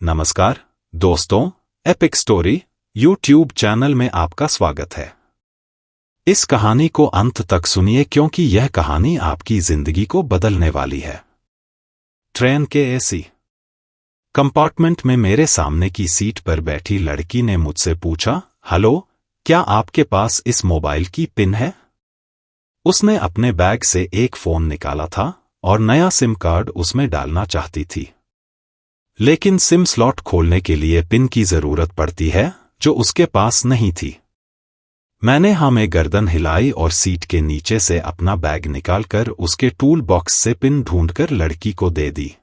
नमस्कार दोस्तों, epic story YouTube channel में आपका स्वागत है। इस कहानी को अंत तक सुनिए क्योंकि यह कहानी आपकी जिंदगी को बदलने वाली है। ट्रेन के एसी कंपार्टमेंट में मेरे सामने की सीट पर बैठी लड़की ने मुझसे पूछा, हेलो, क्या आपके पास इस मोबाइल की पिन है? उसने अपने बैग से एक फोन निकाला था और नया सिम कार्ड उसमें डालना चाहती थी। लेकिन सिम स्लॉट खोलने के लिए पिन की जरूरत पड़ती है जो उसके पास नहीं थी। मैंने हाँ में गर्दन हिलाई और सीट के नीचे से अपना बैग निकालकर उसके टूल बॉक्स से पिन ढूंढकर लड़की को दे दी।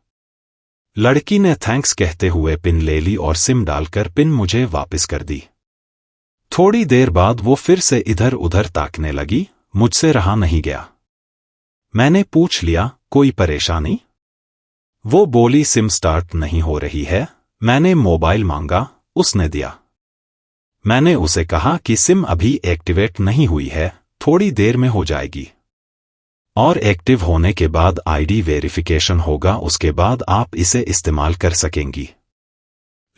लड़की ने थैंक्स कहते हुए पिन ले ली और सिम डालकर पिन मुझे वापस कर दी। थोड़ी देर बाद वो फिर से इधर उधर ताकने लगी, मुझसे रहा नहीं गया। मैंने पूछ लिया, कोई परेशानी? वो बोली, सिम स्टार्ट नहीं हो रही है। मैंने मोबाइल मांगा, उसने दिया। मैंने उसे कहा कि सिम अभी एक्टिवेट नहीं हुई है, थोड़ी देर में हो जाएगी और एक्टिव होने के बाद आईडी वेरिफिकेशन होगा, उसके बाद आप इसे इस्तेमाल कर सकेंगी।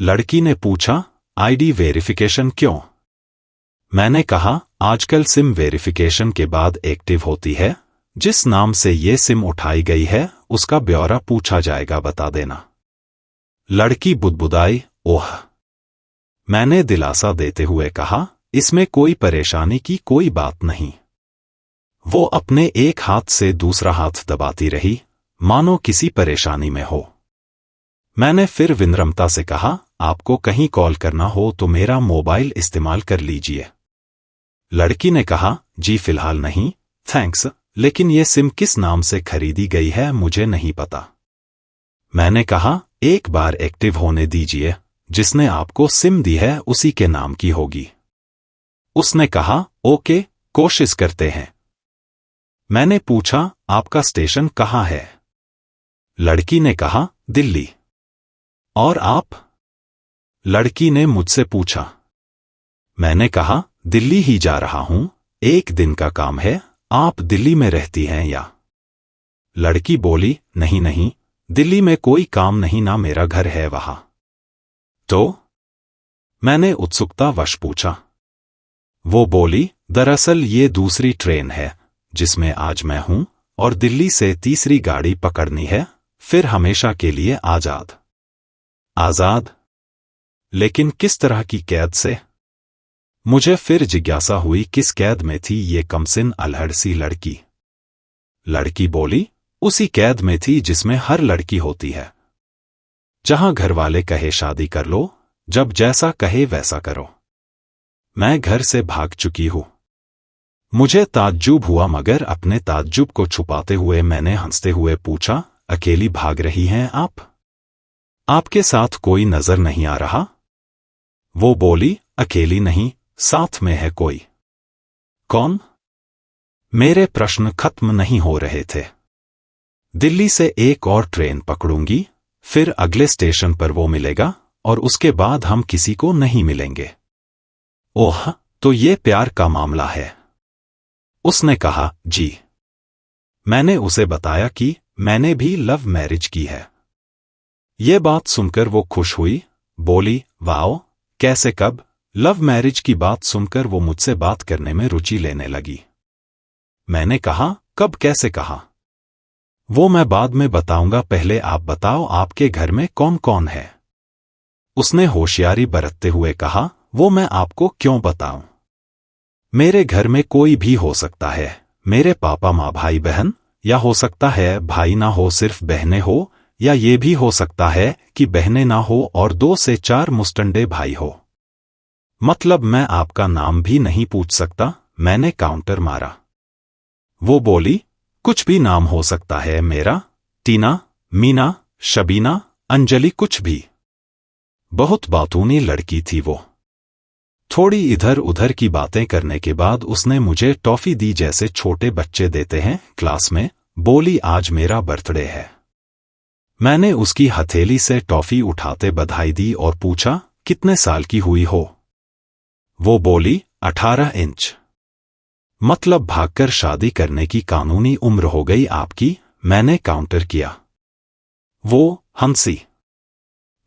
लड़की ने पूछा, आईडी वेरिफिकेशन क्यों? मैंने कहा, आजकल सिम वेरिफिकेशन के बाद एक्टिव होती है। जिस नाम से ये सिम उठाई गई है उसका ब्यौरा पूछा जाएगा, बता देना। लड़की बुदबुदाई, ओह। मैंने दिलासा देते हुए कहा, इसमें कोई परेशानी की कोई बात नहीं। वो अपने एक हाथ से दूसरा हाथ दबाती रही, मानो किसी परेशानी में हो। मैंने फिर विनम्रता से कहा, आपको कहीं कॉल करना हो तो मेरा मोबाइल इस्तेमाल कर लीजिए। लड़की ने कहा, जी फिलहाल नहीं, थैंक्स, लेकिन ये सिम किस नाम से खरीदी गई है मुझे नहीं पता। मैंने कहा, एक बार एक्टिव होने दीजिए, जिसने आपको सिम दी है उसी के नाम की होगी। उसने कहा, ओके, कोशिश करते हैं। मैंने पूछा, आपका स्टेशन कहाँ है? लड़की ने कहा, दिल्ली। और आप? लड़की ने मुझसे पूछा। मैंने कहा, दिल्ली ही जा रहा हूं, एक दिन का काम है। आप दिल्ली में रहती हैं या? लड़की बोली, नहीं नहीं, दिल्ली में कोई काम नहीं, ना मेरा घर है वहां। तो? मैंने उत्सुकतावश पूछा। वो बोली, दरअसल ये दूसरी ट्रेन है जिसमें आज मैं हूं और दिल्ली से तीसरी गाड़ी पकड़नी है, फिर हमेशा के लिए आजाद। आजाद? लेकिन किस तरह की कैद से? मुझे फिर जिज्ञासा हुई, किस कैद में थी ये कमसिन अल्हड़ सी लड़की? लड़की बोली, उसी कैद में थी जिसमें हर लड़की होती है, जहां घर वाले कहे शादी कर लो, जब जैसा कहे वैसा करो। मैं घर से भाग चुकी हूं। मुझे ताज्जुब हुआ, मगर अपने ताज्जुब को छुपाते हुए मैंने हंसते हुए पूछा, अकेली भाग रही हैं आप? आपके साथ कोई नजर नहीं आ रहा? वो बोली, अकेली नहीं, साथ में है कोई। कौन? मेरे प्रश्न खत्म नहीं हो रहे थे। दिल्ली से एक और ट्रेन पकड़ूंगी, फिर अगले स्टेशन पर वो मिलेगा और उसके बाद हम किसी को नहीं मिलेंगे। ओह, तो ये प्यार का मामला है? उसने कहा, जी। मैंने उसे बताया कि मैंने भी लव मैरिज की है। ये बात सुनकर वो खुश हुई, बोली, वाओ, कैसे, कब? लव मैरिज की बात सुनकर वो मुझसे बात करने में रुचि लेने लगी। मैंने कहा, कब, कैसे कहा? वो मैं बाद में बताऊंगा, पहले आप बताओ आपके घर में कौन कौन है? उसने होशियारी बरतते हुए कहा, वो मैं आपको क्यों बताऊं? मेरे घर में कोई भी हो सकता है, मेरे पापा माँ भाई बहन, या हो सकता है भाई ना हो सिर्फ बहनें हो, या ये भी हो सकता है कि बहनें ना हो और 2 से 4 मुस्टंडे भाई हो। मतलब मैं आपका नाम भी नहीं पूछ सकता? मैंने काउंटर मारा। वो बोली, कुछ भी नाम हो सकता है मेरा, टीना, मीना, शबीना, अंजलि, कुछ भी। बहुत बातूनी लड़की थी वो। थोड़ी इधर उधर की बातें करने के बाद उसने मुझे टॉफी दी जैसे छोटे बच्चे देते हैं क्लास में। बोली, आज मेरा बर्थडे है। मैंने उसकी हथेली से टॉफी उठाते बधाई दी और पूछा, कितने साल की हुई हो? वो बोली, 18 इंच। मतलब भागकर शादी करने की कानूनी उम्र हो गई आपकी? मैंने काउंटर किया। वो हंसी।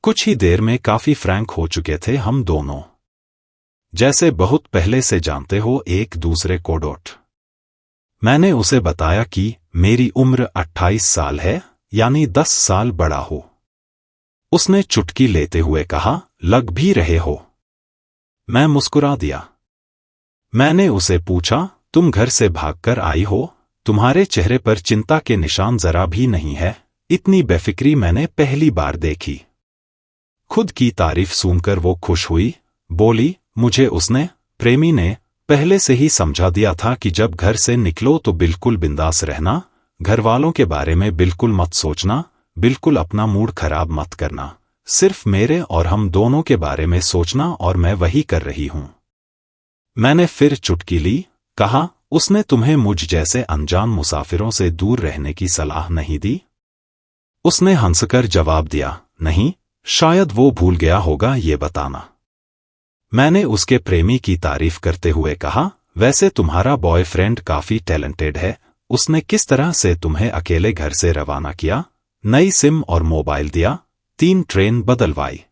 कुछ ही देर में काफी फ्रैंक हो चुके थे हम दोनों, जैसे बहुत पहले से जानते हो एक दूसरे को। मैंने उसे बताया कि मेरी उम्र 28 साल है, यानी 10 साल बड़ा हो। उसने चुटकी लेते हुए कहा, लग भी रहे हो। मैं मुस्कुरा दिया। मैंने उसे पूछा, तुम घर से भागकर आई हो? तुम्हारे चेहरे पर चिंता के निशान जरा भी नहीं है। इतनी बेफिक्री मैंने पहली बार देखी। खुद की तारीफ सुनकर वो खुश हुई, बोली, मुझे उसने, प्रेमी ने, पहले से ही समझा दिया था कि जब घर से निकलो तो बिल्कुल बिंदास रहना, घर वालों के बारे में बिल्कुल मत सोचना, बिल्कुल अपना मूड खराब मत करना, सिर्फ मेरे और हम दोनों के बारे में सोचना, और मैं वही कर रही हूं। मैंने फिर चुटकी ली, कहा, उसने तुम्हें मुझ जैसे अनजान मुसाफिरों से दूर रहने की सलाह नहीं दी? उसने हंसकर जवाब दिया, नहीं, शायद वो भूल गया होगा ये बताना। मैंने उसके प्रेमी की तारीफ करते हुए कहा, वैसे तुम्हारा बॉयफ्रेंड काफी टैलेंटेड है। उसने किस तरह से तुम्हें अकेले घर से रवाना किया? नई सिम और मोबाइल दिया, 3 ट्रेन बदलवाई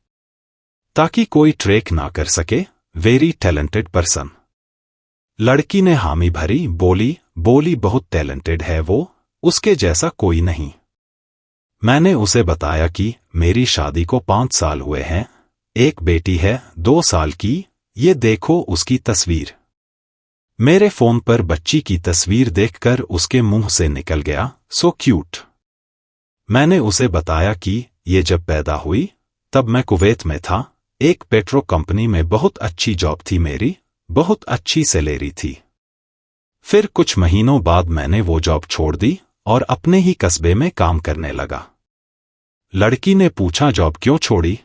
ताकि कोई ट्रैक ना कर सके। Very talented person. लड़की ने हामी भरी, बोली बहुत टैलेंटेड है वो, उसके जैसा कोई नहीं। मैंने उसे बताया कि मेरी शादी को 5 साल हुए हैं, एक बेटी है 2 साल की, ये देखो उसकी तस्वीर। मेरे फोन पर बच्ची की तस्वीर देखकर उसके मुंह से निकल गया, सो क्यूट। मैंने उसे बताया कि ये जब पैदा हुई तब मैं कुवैत में था, एक पेट्रो कंपनी में बहुत अच्छी जॉब थी मेरी, बहुत अच्छी सैलरी थी। फिर कुछ महीनों बाद मैंने वो जॉब छोड़ दी और अपने ही कस्बे में काम करने लगा। लड़की ने पूछा, जॉब क्यों छोड़ी?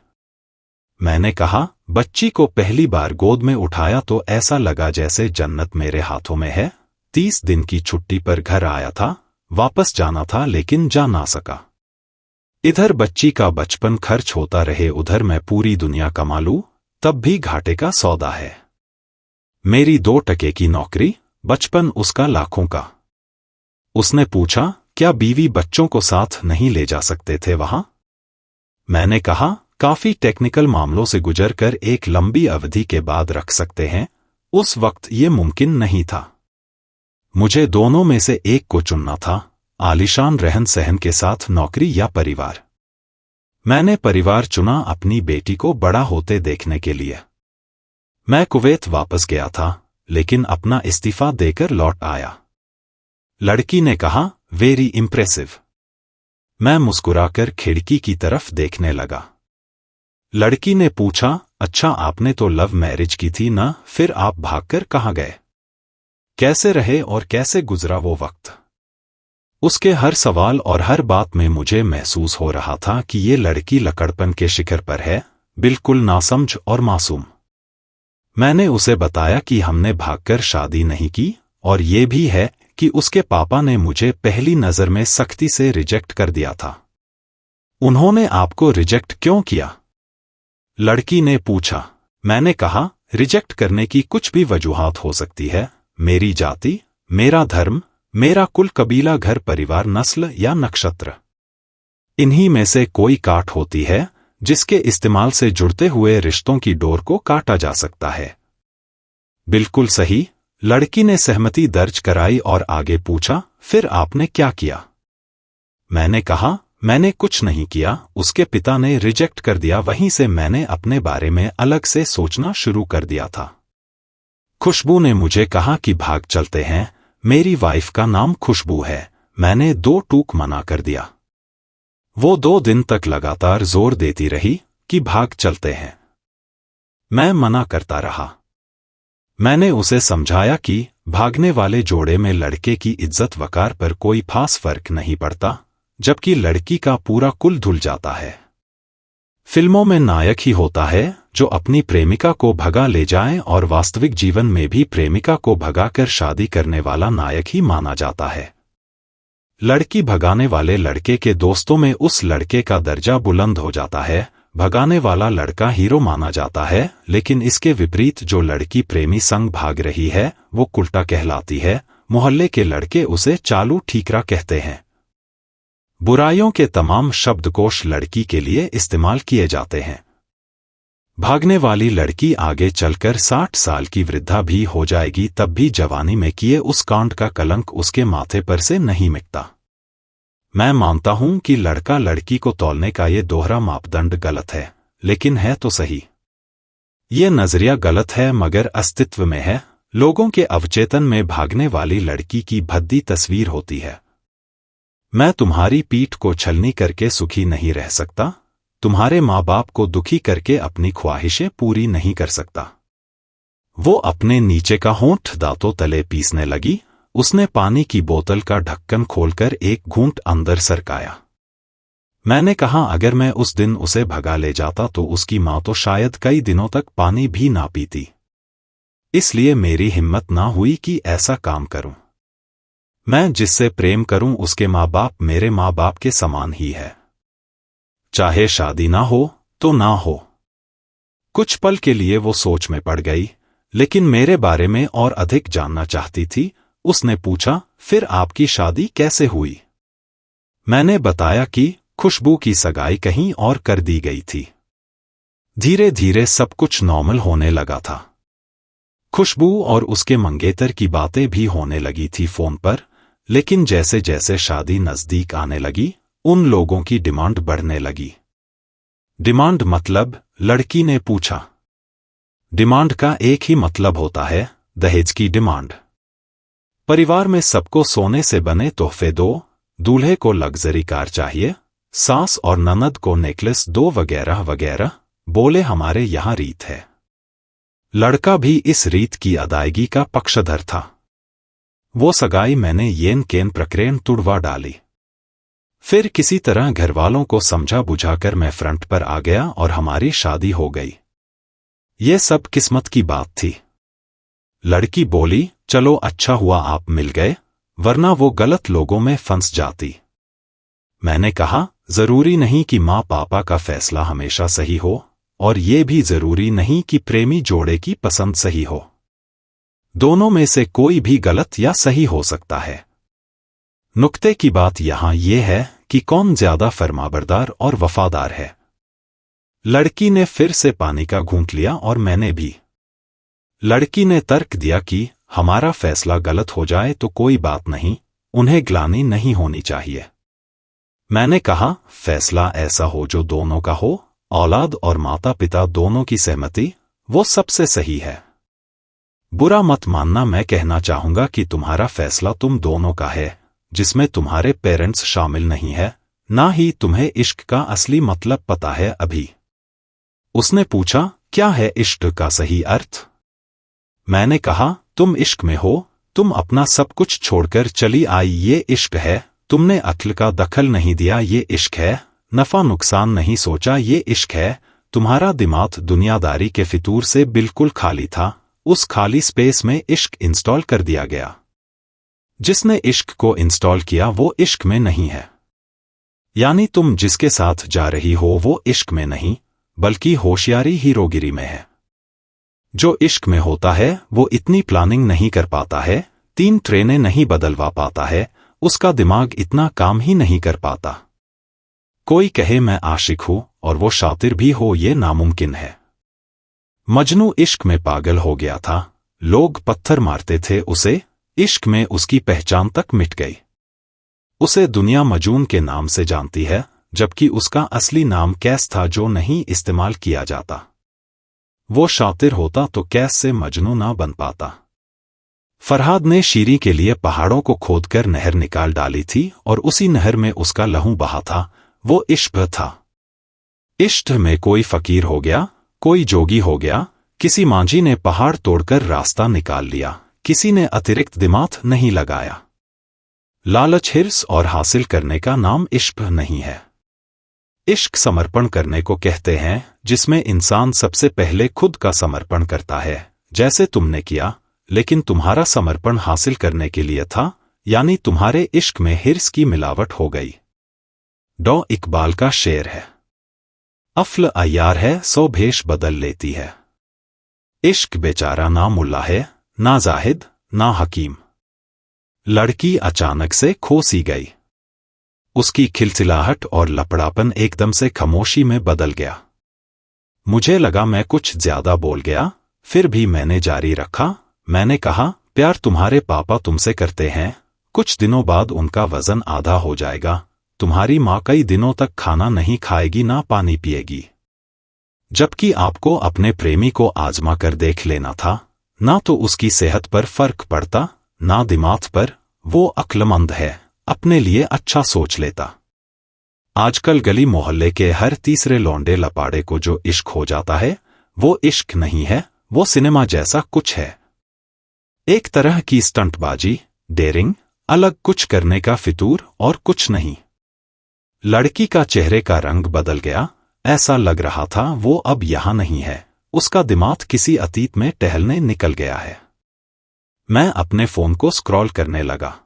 मैंने कहा, बच्ची को पहली बार गोद में उठाया तो ऐसा लगा जैसे जन्नत मेरे हाथों में है। 30 दिन की छुट्टी पर घर आया था, वापस जाना था लेकिन जा ना सका। इधर बच्ची का बचपन खर्च होता रहे, उधर मैं पूरी दुनिया कमा लूं तब भी घाटे का सौदा है। मेरी 2 टके की नौकरी, बचपन उसका लाखों का। उसने पूछा, क्या बीवी बच्चों को साथ नहीं ले जा सकते थे वहां? मैंने कहा, काफी टेक्निकल मामलों से गुजरकर एक लंबी अवधि के बाद रख सकते हैं, उस वक्त ये मुमकिन नहीं था। मुझे दोनों में से एक को चुनना था, आलीशान रहन सहन के साथ नौकरी या परिवार। मैंने परिवार चुना, अपनी बेटी को बड़ा होते देखने के लिए। मैं कुवैत वापस गया था, लेकिन अपना इस्तीफा देकर लौट आया। लड़की ने कहा, वेरी इम्प्रेसिव। मैं मुस्कुराकर खिड़की की तरफ देखने लगा। लड़की ने पूछा, अच्छा आपने तो लव मैरिज की थी ना, फिर आप भागकर कहाँ गए? कैसे रहे और कैसे गुजरा वो वक्त? उसके हर सवाल और हर बात में मुझे महसूस हो रहा था कि ये लड़की लकड़पन के शिखर पर है, बिल्कुल नासमझ और मासूम। मैंने उसे बताया कि हमने भागकर शादी नहीं की, और ये भी है कि उसके पापा ने मुझे पहली नजर में सख्ती से रिजेक्ट कर दिया था। उन्होंने आपको रिजेक्ट क्यों किया? लड़की ने पूछा। मैंने कहा, रिजेक्ट करने की कुछ भी वजूहात हो सकती है, मेरी जाति, मेरा धर्म, मेरा कुल, कबीला, घर परिवार, नस्ल या नक्षत्र, इन्हीं में से कोई काट होती है जिसके इस्तेमाल से जुड़ते हुए रिश्तों की डोर को काटा जा सकता है। बिल्कुल सही। लड़की ने सहमति दर्ज कराई और आगे पूछा, फिर आपने क्या किया? मैंने कहा, मैंने कुछ नहीं किया, उसके पिता ने रिजेक्ट कर दिया, वहीं से मैंने अपने बारे में अलग से सोचना शुरू कर दिया था। खुशबू ने मुझे कहा कि भाग चलते हैं, मेरी वाइफ का नाम खुशबू है। मैंने 2 टूक मना कर दिया। वो 2 दिन तक लगातार जोर देती रही कि भाग चलते हैं। मैं मना करता रहा। मैंने उसे समझाया कि भागने वाले जोड़े में लड़के की इज्जत वकार पर कोई खास फर्क नहीं पड़ता, जबकि लड़की का पूरा कुल धुल जाता है। फिल्मों में नायक ही होता है जो अपनी प्रेमिका को भगा ले जाए, और वास्तविक जीवन में भी प्रेमिका को भगाकर शादी करने वाला नायक ही माना जाता है। लड़की भगाने वाले लड़के के दोस्तों में उस लड़के का दर्जा बुलंद हो जाता है, भगाने वाला लड़का हीरो माना जाता है, लेकिन इसके विपरीत जो लड़की प्रेमी संग भाग रही है वो कुल्टा कहलाती है। मोहल्ले के लड़के उसे चालू ठीकरा कहते हैं। बुराइयों के तमाम शब्दकोश लड़की के लिए इस्तेमाल किए जाते हैं। भागने वाली लड़की आगे चलकर 60 साल की वृद्धा भी हो जाएगी, तब भी जवानी में किए उस कांड का कलंक उसके माथे पर से नहीं मिटता। मैं मानता हूं कि लड़का लड़की को तौलने का ये दोहरा मापदंड गलत है, लेकिन है तो सही। ये नजरिया गलत है मगर अस्तित्व में है। लोगों के अवचेतन में भागने वाली लड़की की भद्दी तस्वीर होती है। मैं तुम्हारी पीठ को छलनी करके सुखी नहीं रह सकता, तुम्हारे माँ बाप को दुखी करके अपनी ख्वाहिशें पूरी नहीं कर सकता। वो अपने नीचे का होंठ दांतों तले पीसने लगी। उसने पानी की बोतल का ढक्कन खोलकर एक घूंट अंदर सरकाया। मैंने कहा अगर मैं उस दिन उसे भगा ले जाता तो उसकी माँ तो शायद कई दिनों तक पानी भी ना पीती। इसलिए मेरी हिम्मत ना हुई कि ऐसा काम करूं। मैं जिससे प्रेम करूं उसके माँ बाप मेरे माँ बाप के समान ही है। चाहे शादी ना हो तो ना हो। कुछ पल के लिए वो सोच में पड़ गई, लेकिन मेरे बारे में और अधिक जानना चाहती थी। उसने पूछा, फिर आपकी शादी कैसे हुई? मैंने बताया कि खुशबू की सगाई कहीं और कर दी गई थी। धीरे धीरे सब कुछ नॉर्मल होने लगा था। खुशबू और उसके मंगेतर की बातें भी होने लगी थी फोन पर, लेकिन जैसे जैसे शादी नजदीक आने लगी उन लोगों की डिमांड बढ़ने लगी। डिमांड मतलब? लड़की ने पूछा। डिमांड का एक ही मतलब होता है, दहेज की डिमांड। परिवार में सबको सोने से बने तोहफे दो, दूल्हे को लग्जरी कार चाहिए, सास और ननद को नेकलेस दो, वगैरह वगैरह। बोले हमारे यहां रीत है। लड़का भी इस रीत की अदायगी का पक्षधर था। वो सगाई मैंने येन केन प्रक्रेन तुड़वा डाली। फिर किसी तरह घरवालों को समझा बुझाकर मैं फ्रंट पर आ गया और हमारी शादी हो गई। ये सब किस्मत की बात थी। लड़की बोली, चलो अच्छा हुआ आप मिल गए, वरना वो गलत लोगों में फंस जाती। मैंने कहा, जरूरी नहीं कि माँ पापा का फैसला हमेशा सही हो, और ये भी जरूरी नहीं कि प्रेमी जोड़े की पसंद सही हो। दोनों में से कोई भी गलत या सही हो सकता है। नुक्ते की बात यहां यह है कि कौन ज्यादा फरमाबरदार और वफादार है। लड़की ने फिर से पानी का घूंट लिया और मैंने भी। लड़की ने तर्क दिया कि हमारा फैसला गलत हो जाए तो कोई बात नहीं, उन्हें ग्लानि नहीं होनी चाहिए। मैंने कहा, फैसला ऐसा हो जो दोनों का हो, औलाद और माता पिता दोनों की सहमति, वो सबसे सही है। बुरा मत मानना, मैं कहना चाहूंगा कि तुम्हारा फैसला तुम दोनों का है, जिसमें तुम्हारे पेरेंट्स शामिल नहीं है, ना ही तुम्हें इश्क का असली मतलब पता है अभी। उसने पूछा, क्या है इश्क का सही अर्थ? मैंने कहा, तुम इश्क में हो, तुम अपना सब कुछ छोड़कर चली आई, ये इश्क है। तुमने अक्ल का दखल नहीं दिया, ये इश्क है। नफा नुकसान नहीं सोचा, ये इश्क है। तुम्हारा दिमाग दुनियादारी के फितूर से बिल्कुल खाली था, उस खाली स्पेस में इश्क इंस्टॉल कर दिया गया। जिसने इश्क को इंस्टॉल किया वो इश्क में नहीं है। यानी तुम जिसके साथ जा रही हो वो इश्क में नहीं, बल्कि होशियारी हीरोगिरी में है। जो इश्क में होता है वो इतनी प्लानिंग नहीं कर पाता है, 3 ट्रेनें नहीं बदलवा पाता है, उसका दिमाग इतना काम ही नहीं कर पाता। कोई कहे मैं आशिक हूं और वो शातिर भी हो, ये नामुमकिन है। मजनू इश्क में पागल हो गया था, लोग पत्थर मारते थे उसे, इश्क में उसकी पहचान तक मिट गई। उसे दुनिया मजून के नाम से जानती है, जबकि उसका असली नाम कैस था जो नहीं इस्तेमाल किया जाता। वो शातिर होता तो कैस से मजनू ना बन पाता। फरहाद ने शीरी के लिए पहाड़ों को खोदकर नहर निकाल डाली थी और उसी नहर में उसका लहू बहा था, वो इश्क था। इश्क में कोई फकीर हो गया, कोई जोगी हो गया, किसी मांझी ने पहाड़ तोड़कर रास्ता निकाल लिया, किसी ने अतिरिक्त दिमाग नहीं लगाया। लालच, हिर्स और हासिल करने का नाम इश्क नहीं है। इश्क समर्पण करने को कहते हैं, जिसमें इंसान सबसे पहले खुद का समर्पण करता है, जैसे तुमने किया, लेकिन तुम्हारा समर्पण हासिल करने के लिए था, यानी तुम्हारे इश्क में हिर्स की मिलावट हो गई। डॉ इकबाल का शेर है, अफ्ल अय्यार है, सौ भेष बदल लेती है। इश्क बेचारा ना मुल्ला है, ना जाहिद, ना हकीम। लड़की अचानक से खो सी गई। उसकी खिलखिलाहट और लपड़ापन एकदम से खामोशी में बदल गया। मुझे लगा मैं कुछ ज्यादा बोल गया, फिर भी मैंने जारी रखा। मैंने कहा, प्यार तुम्हारे पापा तुमसे करते हैं, कुछ दिनों बाद उनका वजन आधा हो जाएगा। तुम्हारी माँ कई दिनों तक खाना नहीं खाएगी, ना पानी पिएगी। जबकि आपको अपने प्रेमी को आजमा कर देख लेना था। ना तो उसकी सेहत पर फर्क पड़ता, ना दिमाग पर। वो अक्लमंद है, अपने लिए अच्छा सोच लेता। आजकल गली मोहल्ले के हर तीसरे लौंडे लपाड़े को जो इश्क हो जाता है, वो इश्क नहीं है, वो सिनेमा जैसा कुछ है। एक तरह की स्टंटबाजी, डेयरिंग, अलग कुछ करने का फितूर और कुछ नहीं। लड़की का चेहरे का रंग बदल गया। ऐसा लग रहा था वो अब यहां नहीं है, उसका दिमाग किसी अतीत में टहलने निकल गया है। मैं अपने फोन को स्क्रॉल करने लगा,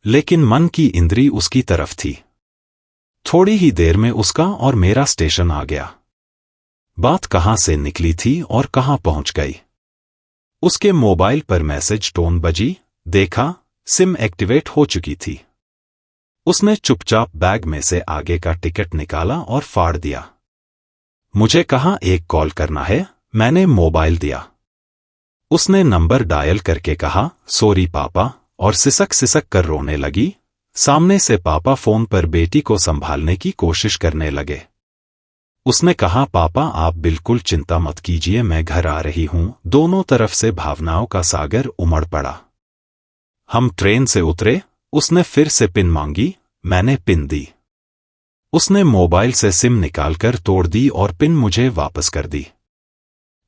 लेकिन मन की इंद्री उसकी तरफ थी। थोड़ी ही देर में उसका और मेरा स्टेशन आ गया। बात कहां से निकली थी और कहां पहुंच गई। उसके मोबाइल पर मैसेज टोन बजी, देखा, सिम एक्टिवेट हो चुकी थी। उसने चुपचाप बैग में से आगे का टिकट निकाला और फाड़ दिया। मुझे कहा एक कॉल करना है, मैंने मोबाइल दिया। उसने नंबर डायल करके कहा, सॉरी पापा, और सिसक सिसक कर रोने लगी। सामने से पापा फोन पर बेटी को संभालने की कोशिश करने लगे। उसने कहा, पापा आप बिल्कुल चिंता मत कीजिए, मैं घर आ रही हूं। दोनों तरफ से भावनाओं का सागर उमड़ पड़ा। हम ट्रेन से उतरे। उसने फिर से पिन मांगी, मैंने पिन दी। उसने मोबाइल से सिम निकालकर तोड़ दी और पिन मुझे वापस कर दी।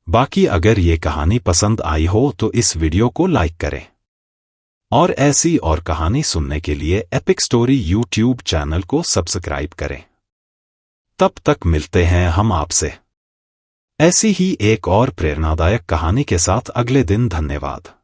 बाकी अगर ये कहानी पसंद आई हो तो इस वीडियो को लाइक करें, और ऐसी और कहानी सुनने के लिए एपिक स्टोरी यूट्यूब चैनल को सब्सक्राइब करें। तब तक मिलते हैं हम आपसे ऐसी ही एक और प्रेरणादायक कहानी के साथ अगले दिन। धन्यवाद।